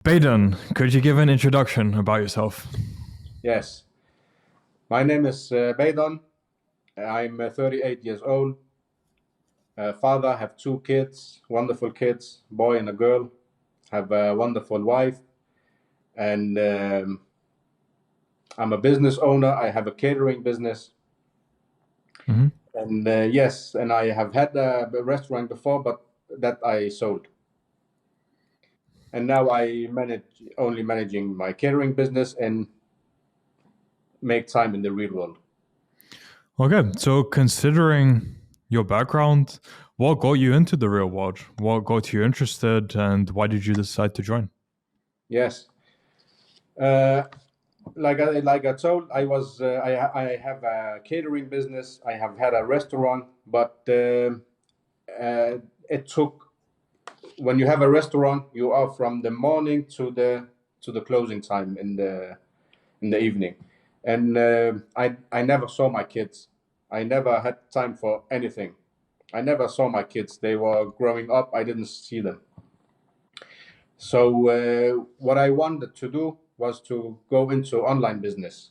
Beydon, could you give an introduction about yourself? Yes, my name is Beydon. I'm 38 years old. Father, have two kids, wonderful kids, boy and a girl. Have a wonderful wife, and I'm a business owner. I have a catering business, Hmm. and yes, and I have had a restaurant before, but that I sold, and now I manage only managing my catering business and make time in the real world. Okay, so considering your background, what got you into the real world? What got you interested, and why did you decide to join? Yes. Uh, like I told, I have a catering business. I have had a restaurant, but it took when you have a restaurant, you are from the morning to the closing time in the evening, and I never saw my kids. I never had time for anything. I never saw my kids. They were growing up. I didn't see them. So what I wanted to do was to go into online business,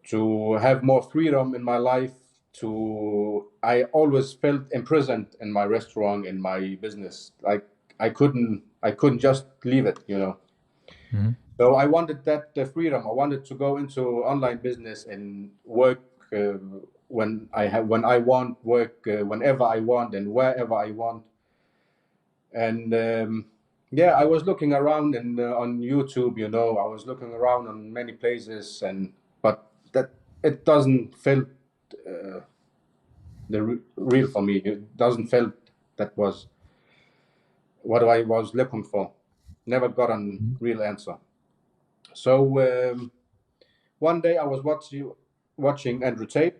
to have more freedom in my life. To I always felt imprisoned in my restaurant, in my business. Like I couldn't just leave it, you know. Hmm. So I wanted that freedom. I wanted to go into online business and work when I want, work whenever I want and wherever I want. And yeah, I was looking around and on YouTube, you know, I was looking around on many places, and but that it doesn't feel real for me. It doesn't feel that was what I was looking for. Never got a real answer. So one day I was watching Andrew Tate,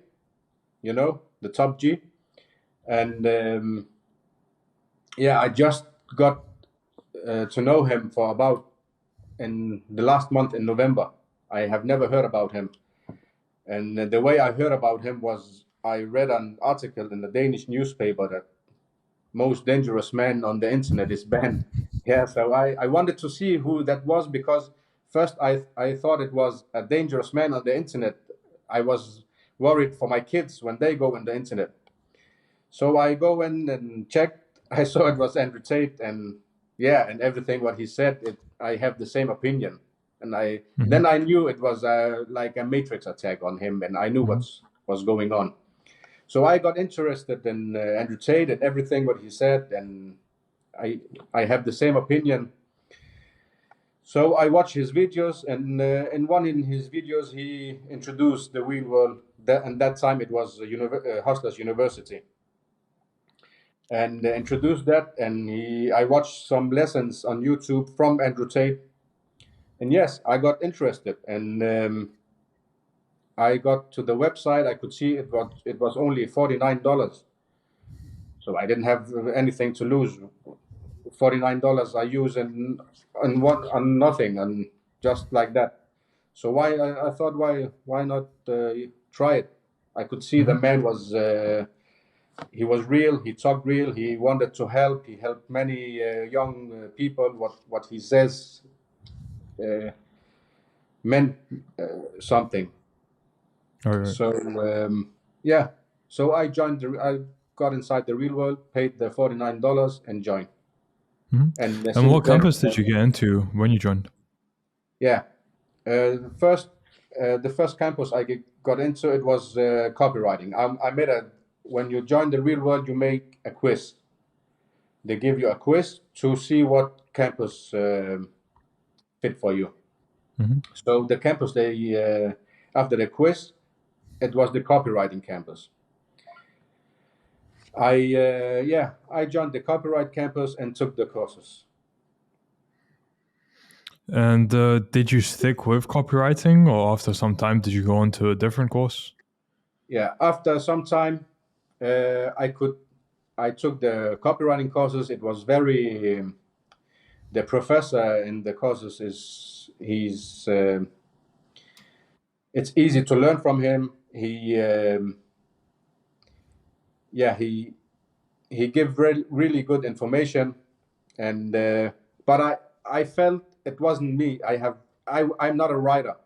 you know, the top G, and yeah, I just got to know him for about in the last month in November. I have never heard about him. And the way I heard about him was I read an article in the Danish newspaper that most dangerous man on the internet is banned. Yeah, so I wanted to see who that was because first I thought it was a dangerous man on the internet. I was worried for my kids when they go on the internet. So I go in and checked. I saw it was Andrew Tate, and yeah, and everything what he said, I have the same opinion. And I Hmm. then I knew it was like a matrix attack on him, and I knew Hmm. what's was going on. So I got interested in Andrew Tate and everything what he said, and I I have the same opinion. So I watched his videos, and in one in his videos he introduced the real world. And that time it was Hustlers University, and introduced that. And I watched some lessons on YouTube from Andrew Tate, and yes, I got interested, and I got to the website. I could see it was only $49, so I didn't have anything to lose. $49 I use and one on nothing, and just like that. So I thought why not try it? I could see the Hmm. man was he was real. He talked real. He wanted to help. He helped many young people. What he says uh, meant something. All right. So yeah, so I got inside the real world, paid the $49, and joined. Hmm. And And since what then, campus did you get into when you joined? yeah, first the first campus got into it was copywriting. I made a when you join the real world, you make a quiz. They give you a quiz to see what campus fit for you. Hmm. So the campus after the quiz, it was the copywriting campus. I joined the copyright campus and took the courses. And did you stick with copywriting, or after some time did you go into a different course? Yeah, after some time, I took the copywriting courses. It was very the professor in the courses is he's it's easy to learn from him. Yeah he give really good information, and but I felt it wasn't me. I'm not a writer,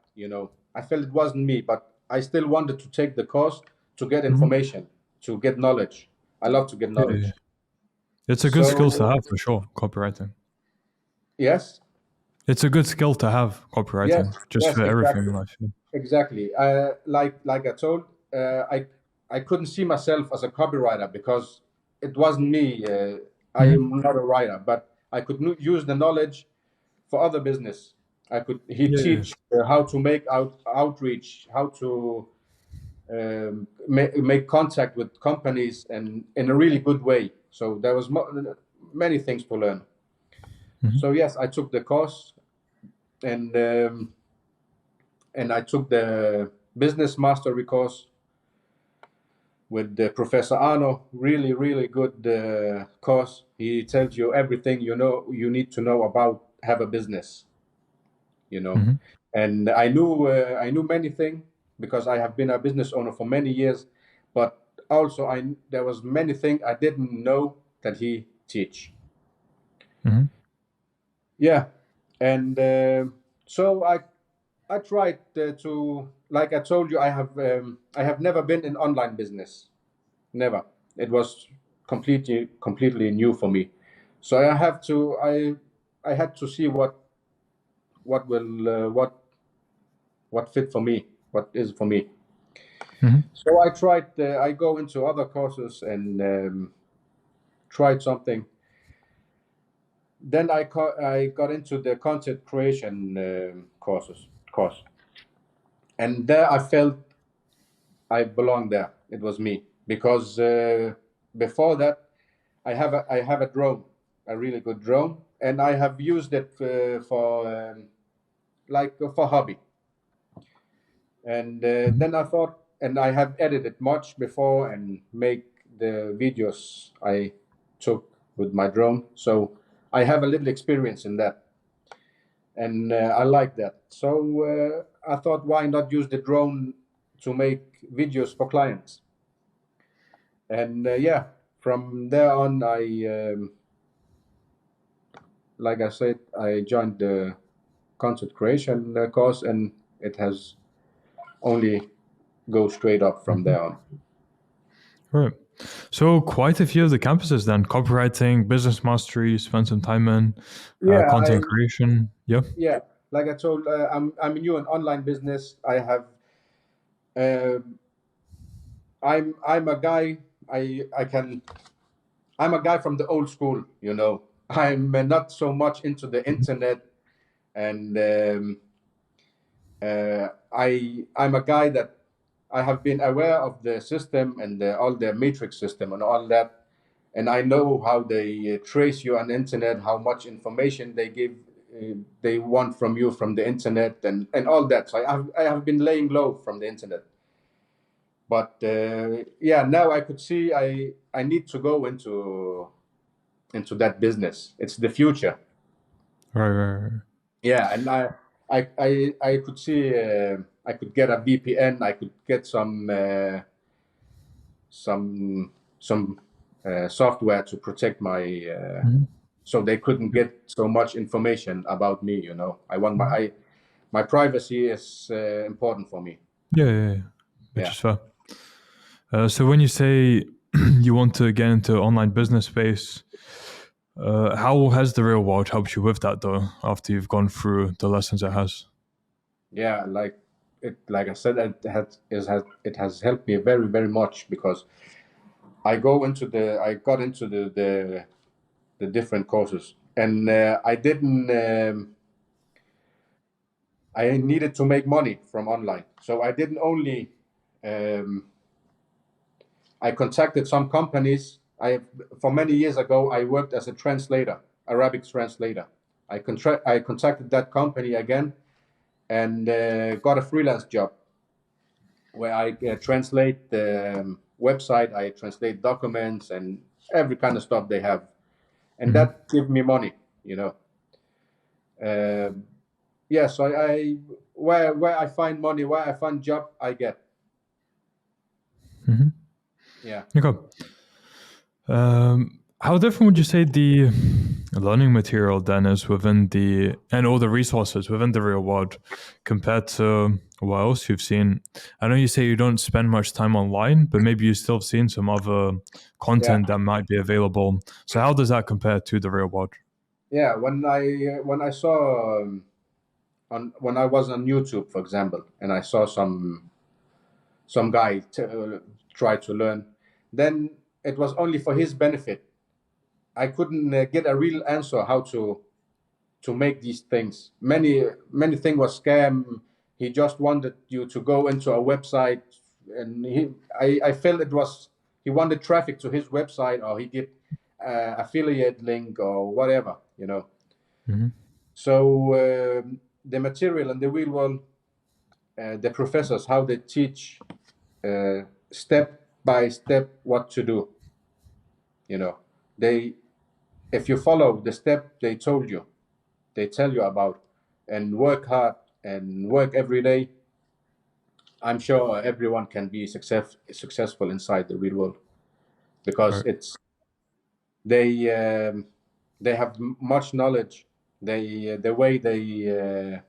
I felt it wasn't me, but I still wanted to take the course to get Mhm. information, to get knowledge. I love to get Yeah, yeah. knowledge. It's a good skill to So have for sure, copywriting. yes, It's a good skill to have, yes, copywriting, just yes, for everything exactly. in life. Yeah. Exactly. Like I told, I couldn't see myself as a copywriter because it wasn't me. I Mhm. am not a writer, but I could use the knowledge for other business. He Yeah, yeah. teach how to make outreach, how to make contact with companies, and in a really good way. So there was many things to learn. Mhm. So yes, I took the course, and I took the business mastery course with Professor Arno. Really, really good course. He tells you everything you need to know about have a business. Mhm. And I knew many things because I have been a business owner for many years, but also there was many things I didn't know that he teach. Mhm. Yeah, and so I tried to, like I told you, I have never been in online business. Never. It was completely new for me. So I had to see what will what fit for me, what is for me. Mhm. So I tried. I go into other courses and tried something. Then I got into the content creation course, and there I felt I belonged there. It was me because before that I have a drone, a really good drone, and I have used it for for hobby. And Mhm. then I thought, and I have edited much before and make the videos I took with my drone. So I have a little experience in that, and I like that. So I thought, why not use the drone to make videos for clients? And yeah, from there on, like I said, I joined the content creation course, and it has only go straight up from Mhm. there on. Right. So quite a few of the campuses then, copywriting, business mastery, you spent some time in, Yeah, content creation. Yeah. yeah. Like I told, I'm new in online business. Uh, I'm a guy. I can. I'm a guy from the old school. I'm not so much into the Mhm. internet, and I'm a guy that I have been aware of the system and all the matrix system and all that, and I know how they trace you on the internet, how much information they want from you from the internet, and all that. So I have been laying low from the internet, but yeah, now I could see I need to go into that business. It's the future. Right, right, right. Yeah, and I could see I could get a VPN. I could get some some software to protect my Mhm. so they couldn't get so much information about me. I want Mhm. my privacy is important for me. Yeah, yeah, yeah. Which Yeah. is fair. So when you say you want to get into online business space, how has the real world helped you with that though, after you've gone through the lessons it has? Yeah, like I said, it has helped me very, very much because I got into the different courses, and I needed to make money from online, so I didn't only um, I contacted some companies. For many years ago I worked as a translator, Arabic translator. I contacted that company again and got a freelance job where I translate the website, I translate documents and every kind of stuff they have, and Mhm. that give me money. You know, yeah. So where I find money, where I find job, I get. Mhm. Yeah. Okay. How different would you say the learning material then is within the and all the resources within the real world compared to what else you've seen? I know you say you don't spend much time online, but maybe you've still seen some other Yeah, content that might be available. So how does that compare to the real world? yeah. When I saw on when I was on YouTube, for example, and I saw some guy try to learn, then it was only for his benefit. I couldn't get a real answer how to make these things. Many thing was scam. He just wanted you to go into a website, and I felt it was he wanted traffic to his website, or he did affiliate link or whatever, you know. Hmm. So the material in the real world, the professors how they teach uh, step by step what to do. You know, they if you follow the step they told you, they tell you about, and work hard and work every day, I'm sure everyone can be successful inside the real world, because Right. it's they they have much knowledge. The way they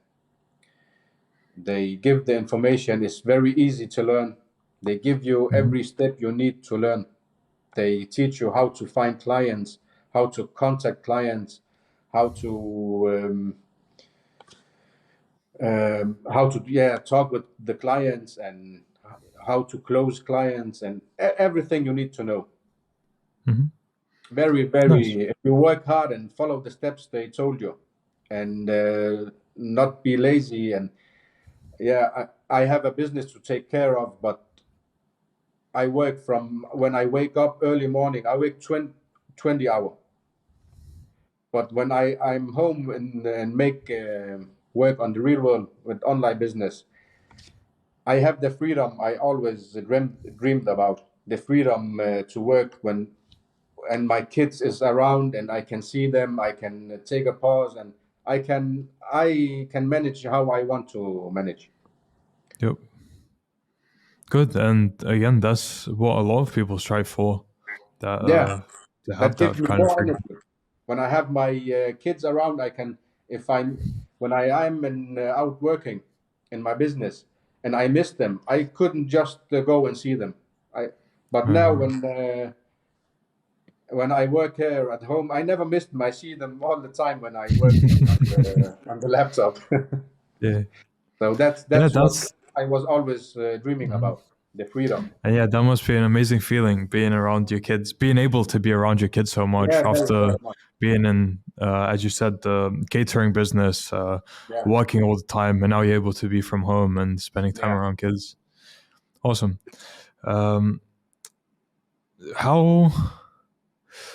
give the information is very easy to learn. They give you Hmm. every step you need to learn. They teach you how to find clients, how to contact clients, how to how to talk with the clients, and how to close clients, and everything you need to know. Hmm. Very, Nice. very. If you work hard and follow the steps they told you, and not be lazy, and I have a business to take care of, but I work from when I wake up early morning. I work 20 hour, but when I'm home and make work on the real world with online business, I have the freedom I always dreamed about. The freedom to work when and my kids is around, and I can see them. I can take a pause, and I can manage how I want to manage. Yep. Good. And again, that's what a lot of people strive for. That Yeah, to have that gives that me kind of more freedom. energy. When I have my kids around, I can if I when I am out working in my business and I miss them, I couldn't just go and see them. I but now Uh, when I work here at home, I never miss them. I see them all the time when I'm working on the laptop. yeah. So that's Yeah, that's what that's I was always dreaming mhm. about, the freedom. And yeah, that must be an amazing feeling being around your kids, being able to be around your kids so much Yeah, very, after very much. being in, as you said, the catering business, Yeah, working all the time, and now you're able to be from home and spending time yeah. around kids. Awesome. Um, how?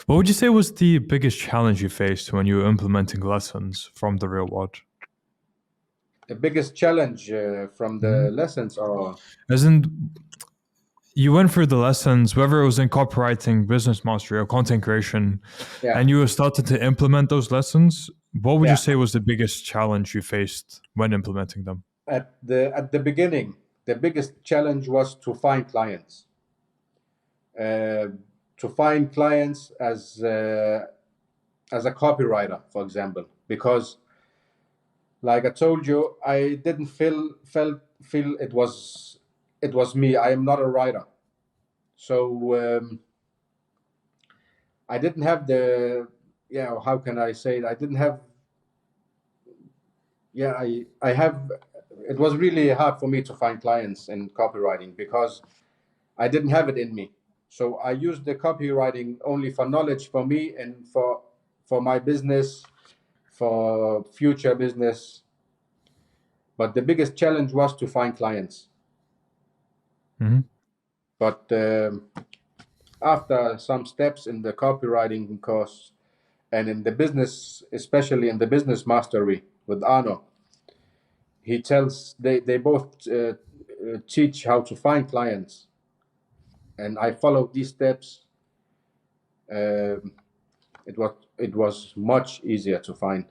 What would you say was the biggest challenge you faced when you were implementing lessons from the real world? The biggest challenge from the Mhm. lessons are As in, you went through the lessons, whether it was in copywriting, business mastery, or content creation, yeah, and you were started to implement those lessons. What would you yeah. say was the biggest challenge you faced when implementing them? At the beginning, the biggest challenge was to find clients. Uh, to find clients as a copywriter, for example, because like I told you, I didn't feel it was me. I am not a writer, so I didn't have the how can I say it? I didn't have I have it was really hard for me to find clients in copywriting because I didn't have it in me. So I used the copywriting only for knowledge for me and for my business, for future business. But the biggest challenge was to find clients. Hmm. But after some steps in the copywriting course and in the business, especially in the business mastery with Arno, he tells they both teach how to find clients, and I followed these steps. Um, it was much easier to find,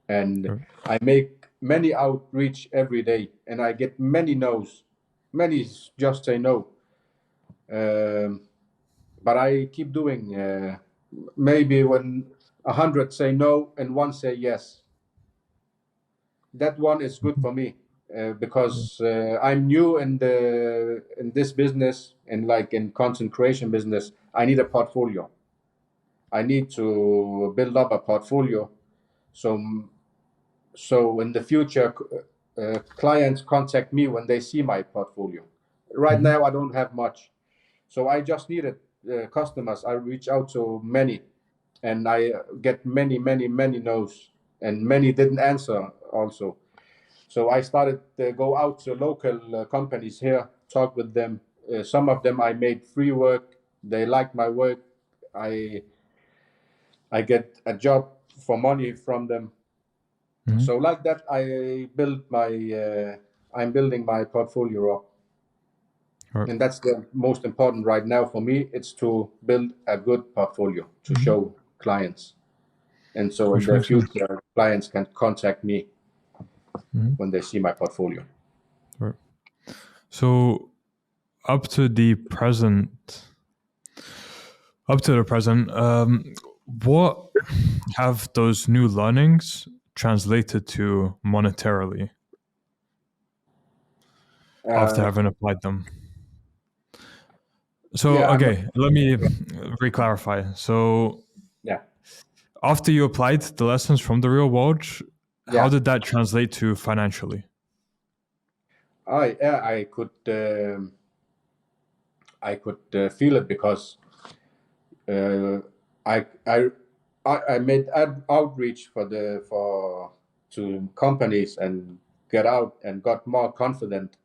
and I make many outreach every day, and I get many no's. Many just say no, um, but I keep doing. maybe when 100 say no and one say yes, that one is good for me, because I'm new in this business, and like in content creation business, I need a portfolio. I need to build up a portfolio, so in the future, clients contact me when they see my portfolio. Right now, I don't have much, so I just needed customers. I reach out to many, and I get many, many, many no's, and many didn't answer also. So I started to go out to local companies here, talk with them. Some of them I made free work. They liked my work. I get a job for money from them. So like that, I'm building my portfolio up. Right. And that's the most important right now for me. It's to build a good portfolio to show clients. And so in Which the makes sense. future, clients can contact me when they see my portfolio. Right. So up to the present, what have those new learnings translated to monetarily after Uh, having applied them? So, yeah, I'm not, okay, let me yeah, re-clarify. So, yeah, after you applied the lessons from the real world, how yeah. did that translate to financially? I could feel it because uh, I I I made outreach to companies and get out and got more confident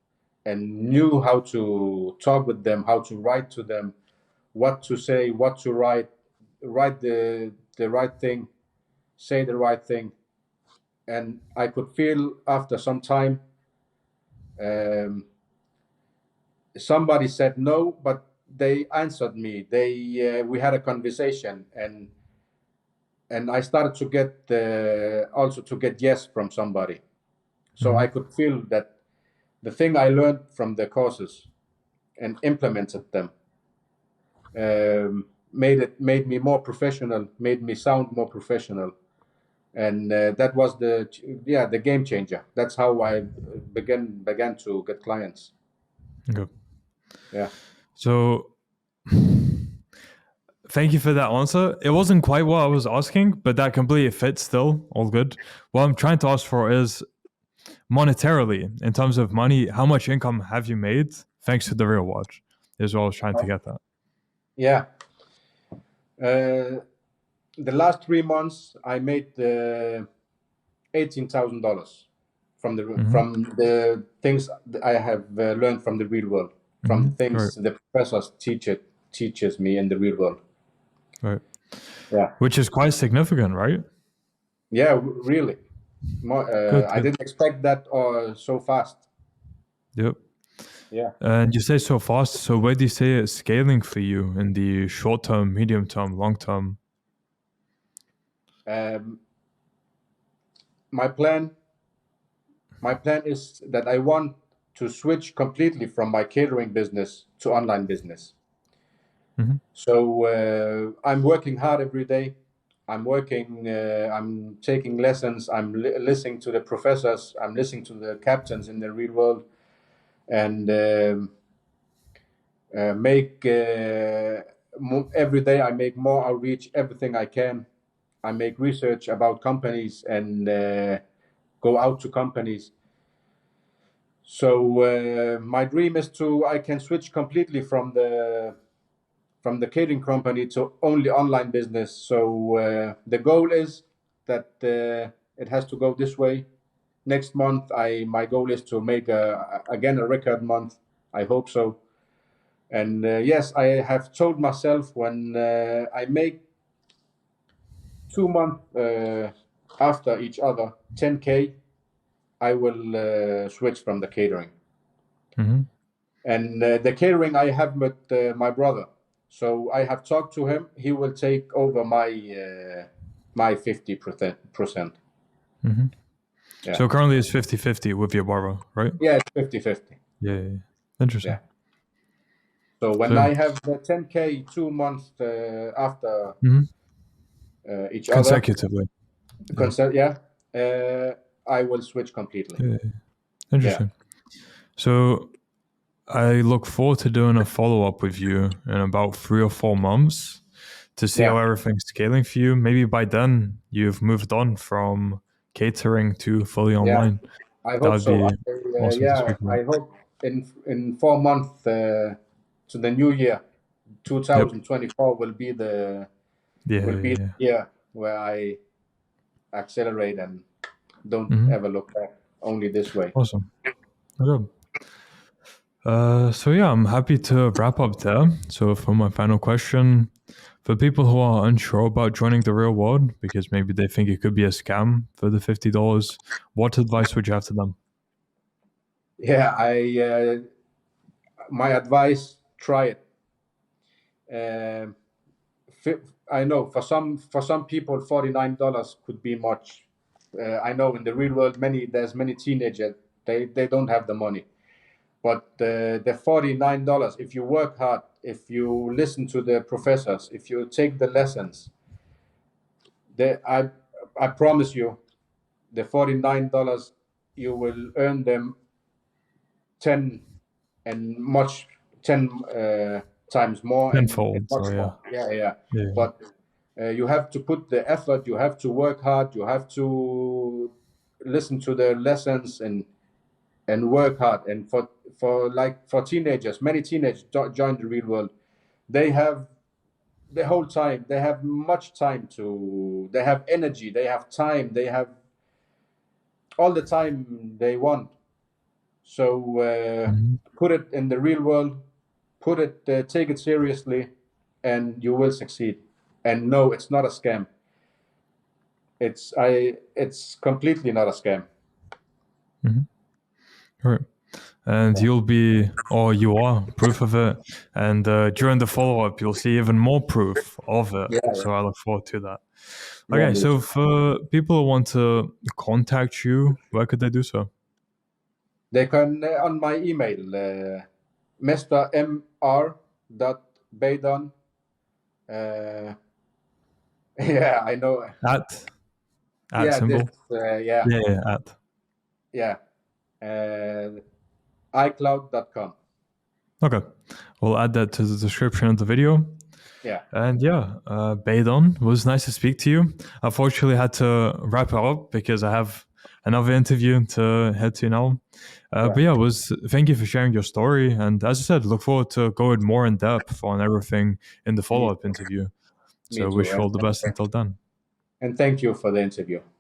and knew how to talk with them, how to write to them, what to say, what to write the right thing, say the right thing, and I could feel after some time. Um, Somebody said no, but they answered me. We had a conversation, and I started to get also to get yes from somebody. So I could feel that the thing I learned from the courses and implemented them made me more professional, made me sound more professional, and that was the game changer. That's how I began to get clients. Okay. Yeah. So, thank you for that answer. It wasn't quite what I was asking, but that completely fits still. All good. What I'm trying to ask for is monetarily, in terms of money, how much income have you made thanks to the real watch? Is what I was trying to get at. Yeah. The last 3 months, I made $18,000 from the things that I have learned from the real world, from the Right. things the professors teaches me in the real world. Right. Yeah, Which is quite significant, right? yeah, really. Good, I good. didn't expect that so fast. Yep. Yeah. And you say so fast. So where do you say it's scaling for you in the short term, medium term, long term? Um, my plan, is that I want to switch completely from my catering business to online business. So I'm working hard every day. I'm working. I'm taking lessons. I'm listening to the professors. I'm listening to the captains in the real world, and make every day. I make more outreach. Everything I can. I make research about companies and go out to companies. So my dream is I can switch completely from the catering company to only online business. So the goal is that it has to go this way. Next month, my goal is to make again a record month. I hope so. And yes, I have told myself when I make 2 months after each other 10K, I will switch from the catering. And the catering I have with my brother. So I have talked to him. He will take over my 50%. Yeah. So currently it's 50-50 with your brother, right? Yeah, it's 50-50. Yeah. Interesting. Yeah. So when So, I have the 10K 2 months after each other. Consecutively. I will switch completely. Yeah. Interesting. So I look forward to doing a follow-up with you in about 3 or 4 months to see how everything's scaling for you. Maybe by then you've moved on from catering to fully online. I That hope would so. be awesome to speak about. I hope in 4 months to the new year, 2024 will be the year where I accelerate and don't ever look back. Only this way. Awesome. Okay. So yeah, I'm happy to wrap up there. So for my final question, for people who are unsure about joining the real world because maybe they think it could be a scam for the $50, what advice would you have to them? Yeah, my advice: try it. I know for some people, $49 could be much. I know in the real world, there's many teenagers they don't have the money. But the $49, if you work hard, if you listen to the professors, if you take the lessons, I promise you, the $49 you will earn them 10 times more Tenfold, and much so more. yeah. But you have to put the effort. You have to work hard. You have to listen to the lessons and work hard. And for teenagers, many teenagers join the real world. They have the whole time. They have much time to. They have energy. They have time. They have all the time they want. So put it in the real world. Take it seriously, and you will succeed. And no, it's not a scam. It's completely not a scam. All right. And you'll be, or you are, proof of it. And during the follow-up, you'll see even more proof of it. So I look forward to that. Okay, so for people who want to contact you, where could they do so? They can on my email, Mr. Mr.Beydon. Yeah, I know. At symbol? At. iCloud.com. Okay. We'll add that to the description of the video. Yeah. And Beydon, was nice to speak to you. Unfortunately, I had to wrap it up because I have another interview to head to now. But thank you for sharing your story. And as I said, look forward to going more in depth on everything in the follow-up interview. So wish you all the best until then. And thank you for the interview.